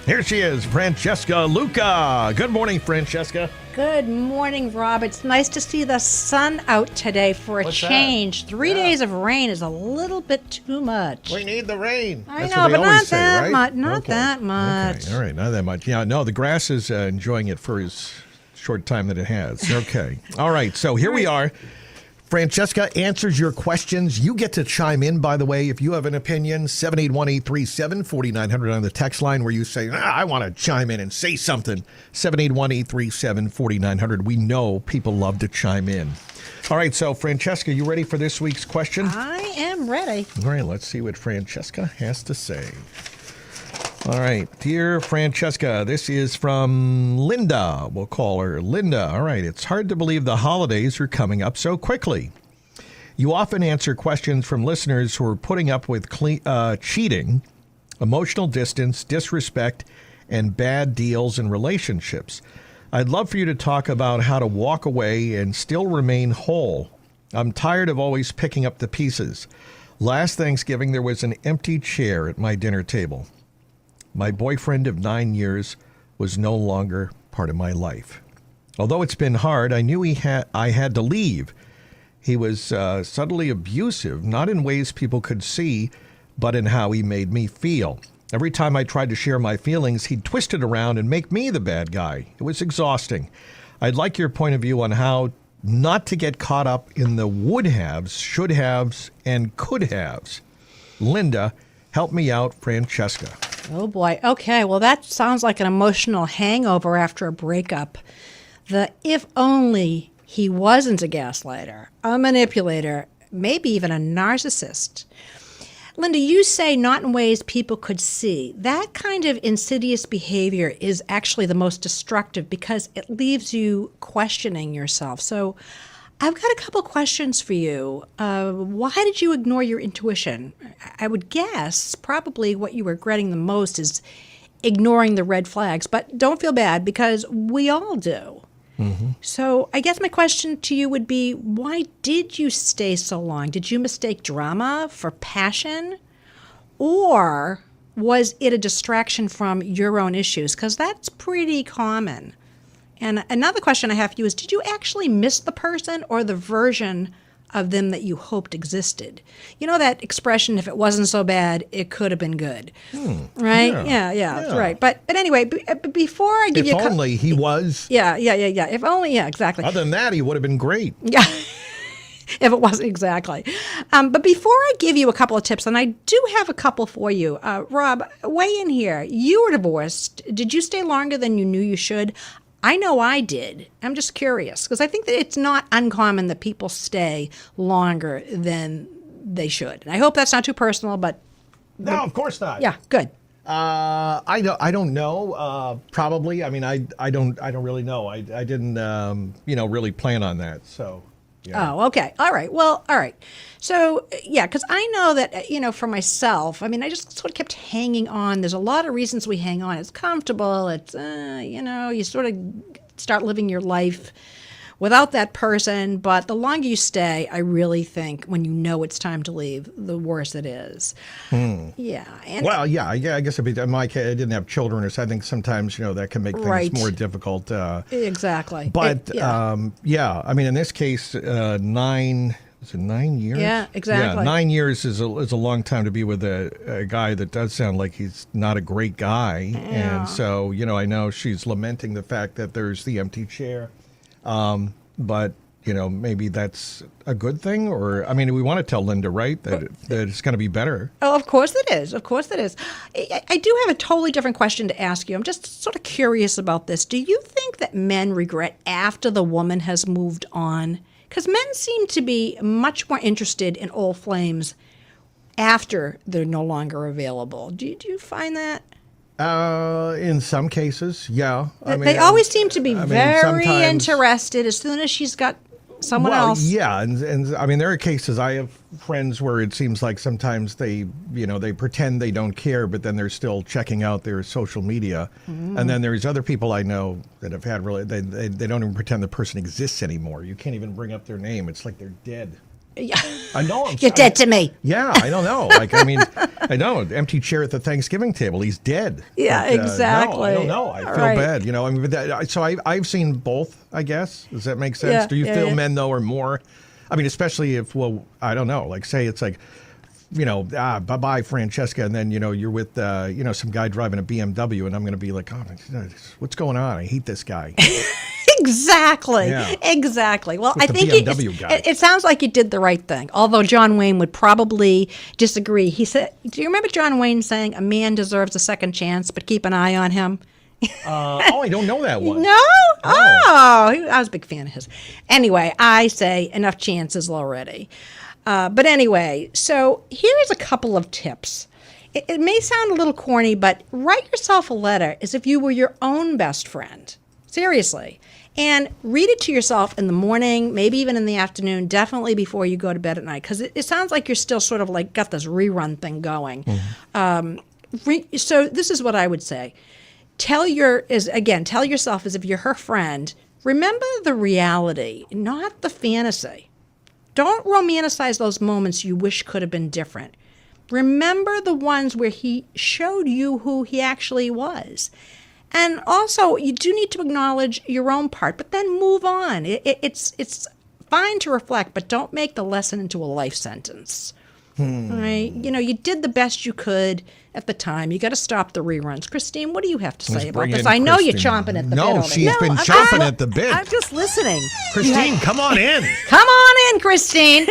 Here she is, Francesca Luca. Good morning, Francesca. Good morning, Rob. It's nice to see the sun out today for a What's change. that? 3 days of rain is a little bit too much. We need the rain. I That's know, what they but always not say, that right? much. Not Okay. that much. Okay. All right, not that much. Yeah, no, the grass is enjoying it for his short time that it has. Okay. All right, so here we are. Francesca answers your questions. You get to chime in, by the way, if you have an opinion. 781-837-4900 on the text line where you say, I want to chime in and say something. 781-837-4900. We know people love to chime in. All right, so Francesca, you ready for this week's question? I am ready. All right, let's see what Francesca has to say. All right, dear Francesca, this is from Linda. We'll call her Linda. All right, it's hard to believe the holidays are coming up so quickly. You often answer questions from listeners who are putting up with cheating, emotional distance, disrespect, and bad deals in relationships. I'd love for you to talk about how to walk away and still remain whole. I'm tired of always picking up the pieces. Last Thanksgiving, there was an empty chair at my dinner table. My boyfriend of 9 years was no longer part of my life. Although it's been hard, I knew I had to leave. He was subtly abusive, not in ways people could see, but in how he made me feel. Every time I tried to share my feelings, he'd twist it around and make me the bad guy. It was exhausting. I'd like your point of view on how not to get caught up in the would-haves, should-haves, and could-haves. Linda, help me out, Francesca. Oh, boy. Okay, well, that sounds like an emotional hangover after a breakup. The if only he wasn't a gaslighter, a manipulator, maybe even a narcissist. Linda, you say not in ways people could see. That kind of insidious behavior is actually the most destructive because it leaves you questioning yourself. So I've got a couple questions for you. Why did you ignore your intuition? I would guess probably what you were regretting the most is ignoring the red flags, but don't feel bad because we all do. Mm-hmm. So I guess my question to you would be, why did you stay so long? Did you mistake drama for passion? Or was it a distraction from your own issues? Because that's pretty common. And another question I have for you is, did you actually miss the person or the version of them that you hoped existed? You know that expression, if it wasn't so bad, it could have been good. Right? Yeah, that's right. But anyway, before I give If you only he was. Yeah. If only, yeah, exactly. Other than that, he would have been great. Yeah. If it wasn't exactly. But before I give you a couple of tips, and I do have a couple for you, Rob, weigh in here. You were divorced. Did you stay longer than you knew you should? I know I did. I'm just curious because I think that it's not uncommon that people stay longer than they should. And I hope that's not too personal, but No, of course not. yeah, good. I don't know. Probably. I mean, I don't really know. I didn't really plan on that. So. Yeah. Oh, okay. All right. Well, all right. So, yeah, because I know that, for myself, I mean, I just sort of kept hanging on. There's a lot of reasons we hang on. It's comfortable. It's, you sort of start living your life without that person. But the longer you stay, I really think when you know it's time to leave, the worse it is. Yeah. And Well, yeah, I guess in my case, I didn't have children, so I think sometimes, that can make things Right. more difficult. exactly. But, yeah. I mean, in this case, 9 years? Yeah, exactly. Yeah, 9 years is a long time to be with a guy that does sound like he's not a great guy. Yeah. And so, I know she's lamenting the fact that there's the empty chair. But, maybe that's a good thing. Or, I mean, we want to tell Linda, right, that it's going to be better. Oh, of course it is. Of course it is. I do have a totally different question to ask you. I'm just sort of curious about this. Do you think that men regret after the woman has moved on? Because men seem to be much more interested in old flames after they're no longer available. Do you find that? In some cases, yeah. They always seem to be very sometimes- interested as soon as she's got someone else. Yeah, and I mean, there are cases. I have friends where it seems like sometimes they pretend they don't care, but then they're still checking out their social media. And then there's other people I know that have had they don't even pretend the person exists anymore. You can't even bring up their name. It's like they're dead. Yeah. I know. You're dead to me. Yeah, I don't know. Like, I mean, I know, empty chair at the Thanksgiving table. He's dead. Yeah, But, exactly. No, I don't know. I feel Right. bad. You know, I mean, so I've seen both, I guess. Does that make sense? Yeah, Do you yeah, feel yeah. men, though, are more? I mean, especially if, well, I don't know. Like, say it's like, you know, bye-bye, Francesca, and then, you know, you're with, you know, some guy driving a BMW, and I'm going to be like, oh, what's going on? I hate this guy. Exactly. Yeah. Exactly. Well, With I the think BMW guy. it sounds like you did the right thing. Although John Wayne would probably disagree. He said, "Do you remember John Wayne saying a man deserves a second chance, but keep an eye on him?" I don't know that one. No? Oh, I was a big fan of his. Anyway, I say enough chances already. But anyway, so here's a couple of tips. It may sound a little corny, but write yourself a letter as if you were your own best friend. Seriously. And read it to yourself in the morning, maybe even in the afternoon, definitely before you go to bed at night, because it sounds like you're still sort of like got this rerun thing going. So this is what I would say. Tell yourself as if you're her friend. Remember the reality, not the fantasy. Don't romanticize those moments you wish could have been different. Remember the ones where he showed you who he actually was. And also, you do need to acknowledge your own part, but then move on. It's fine to reflect, but don't make the lesson into a life sentence. Right? You know, you did the best you could at the time. You got to stop the reruns. Christine, what do you have to say Let's about bring this? in I know you're Christine. chomping at the bit. No, over she's there. been I'm chomping just- at the bit. I'm just listening. Christine, come on in. Come on in, Christine.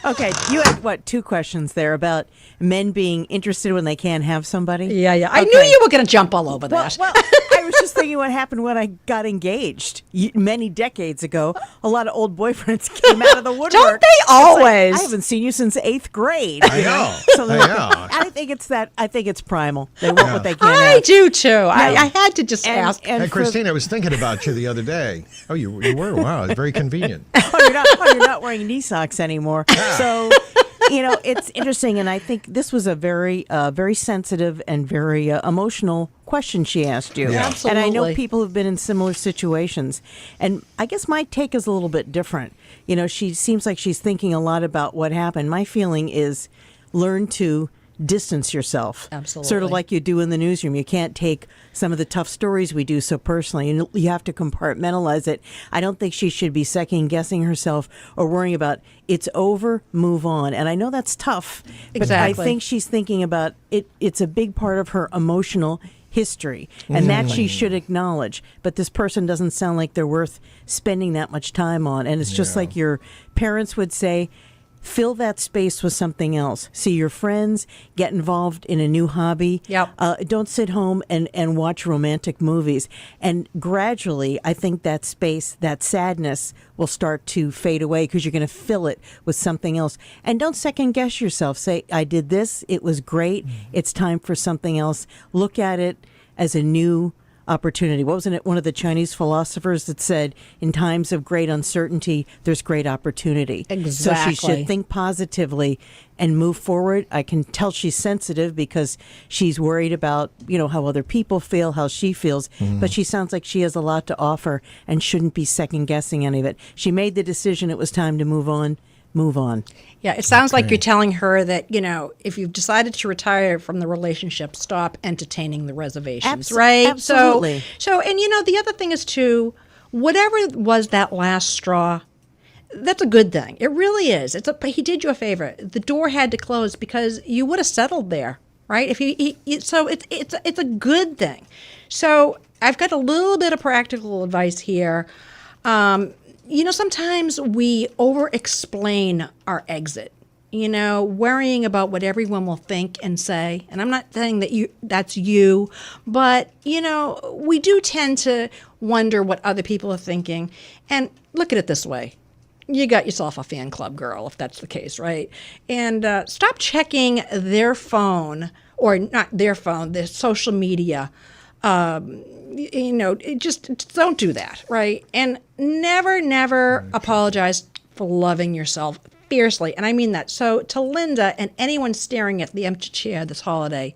Okay, you had what, 2 questions there about men being interested when they can't have somebody? Yeah. I Okay. knew you were going to jump all over Well, that. well, I was just thinking what happened when I got engaged many decades ago. A lot of old boyfriends came out of the woodwork. Don't they It's like, always? I haven't seen you since 8th grade. I know. So I know. I think it's that. I think it's primal. They want what they can't I have. do too. I had to just ask. Hey, for- Christine, I was thinking about you the other day. Oh, you were? Wow, it's very convenient. you're not wearing knee socks anymore. So, it's interesting, and I think this was a very, very sensitive and very emotional question she asked you. Yeah. And I know Absolutely. people have been in similar situations, and I guess my take is a little bit different. She seems like she's thinking a lot about what happened. My feeling is learn to distance yourself. Absolutely. Sort of like you do in the newsroom. You can't take some of the tough stories we do so personally, and you have to compartmentalize it. I don't think she should be second guessing herself or worrying about it's over, move on. And I know that's tough, but Exactly. I think she's thinking about it. It's a big part of her emotional history, and that she should acknowledge. But this person doesn't sound like they're worth spending that much time on. And it's just like your parents would say, fill that space with something else. See your friends, get involved in a new hobby. Yep. Don't sit home and watch romantic movies. And gradually, I think that space, that sadness will start to fade away because you're going to fill it with something else. And don't second guess yourself. Say, I did this. It was great. It's time for something else. Look at it as a new opportunity. Wasn't it one of the Chinese philosophers that said, in times of great uncertainty, there's great opportunity? So she Exactly. should think positively and move forward. I can tell she's sensitive because she's worried about, how other people feel, how she feels. But she sounds like she has a lot to offer and shouldn't be second guessing any of it. She made the decision it was time to move on. Move on. Yeah, it sounds like you're telling her that, if you've decided to retire from the relationship, stop entertaining the reservations, right? Absolutely. So, and the other thing is too, whatever was that last straw, that's a good thing. It really is. He did you a favor. The door had to close because you would have settled there, right? So it's a good thing. So I've got a little bit of practical advice here. Sometimes we over-explain our exit, worrying about what everyone will think and say. And I'm not saying that that's you, but, we do tend to wonder what other people are thinking. And look at it this way. You got yourself a fan club, girl, if that's the case, right? And stop checking their phone, or not their phone, their social media. Just don't do that, right? And never apologize for loving yourself fiercely. And I mean that. So to Linda and anyone staring at the empty chair this holiday,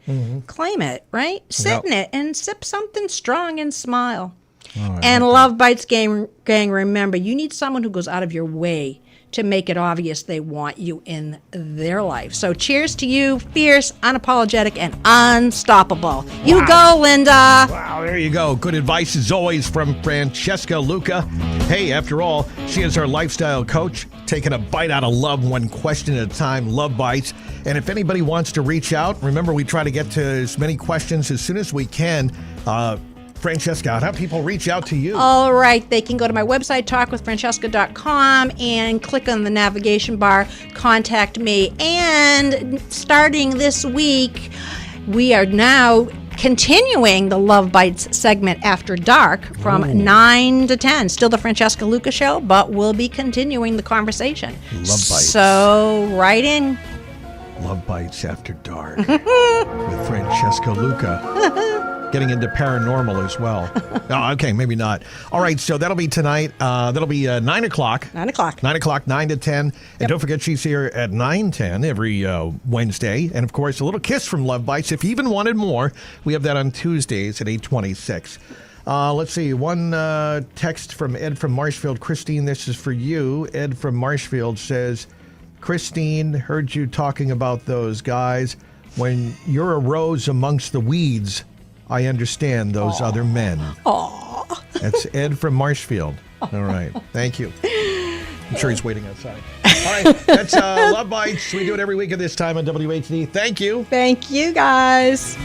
claim it, right? Sit in it and sip something strong and smile. And Love Bites gang, remember, you need someone who goes out of your way to make it obvious they want you in their life. So cheers to you, fierce, unapologetic, and unstoppable. You go, Linda. Wow, there you go. Good advice as always from Francesca Luca. Hey, after all, she is our lifestyle coach, taking a bite out of love one question at a time, Love Bites. And if anybody wants to reach out, remember we try to get to as many questions as soon as we can. Francesca, how do people reach out to you? All right, they can go to my website, talkwithfrancesca.com, and click on the navigation bar, contact me. And starting this week, we are now continuing the Love Bites segment after dark from 9 to 10. Still the Francesca Luca Show, but we'll be continuing the conversation. Love Bites. So write in. Love Bites After Dark with Francesca Luca. Getting into paranormal as well. Oh, okay, maybe not. All right, so that'll be tonight. That'll be 9 o'clock. 9 o'clock. 9 o'clock, 9 to 10. And don't forget, she's here at 9:10 every Wednesday. And, of course, a little kiss from Love Bites. If you even wanted more, we have that on Tuesdays at 8:26. Let's see. One text from Ed from Marshfield. Christine, this is for you. Ed from Marshfield says, Christine, heard you talking about those guys. When you're a rose amongst the weeds, I understand those other men. Aww. That's Ed from Marshfield. All right. Thank you. I'm sure he's waiting outside. All right. That's Love Bites. We do it every week at this time on WHD. Thank you. Thank you, guys.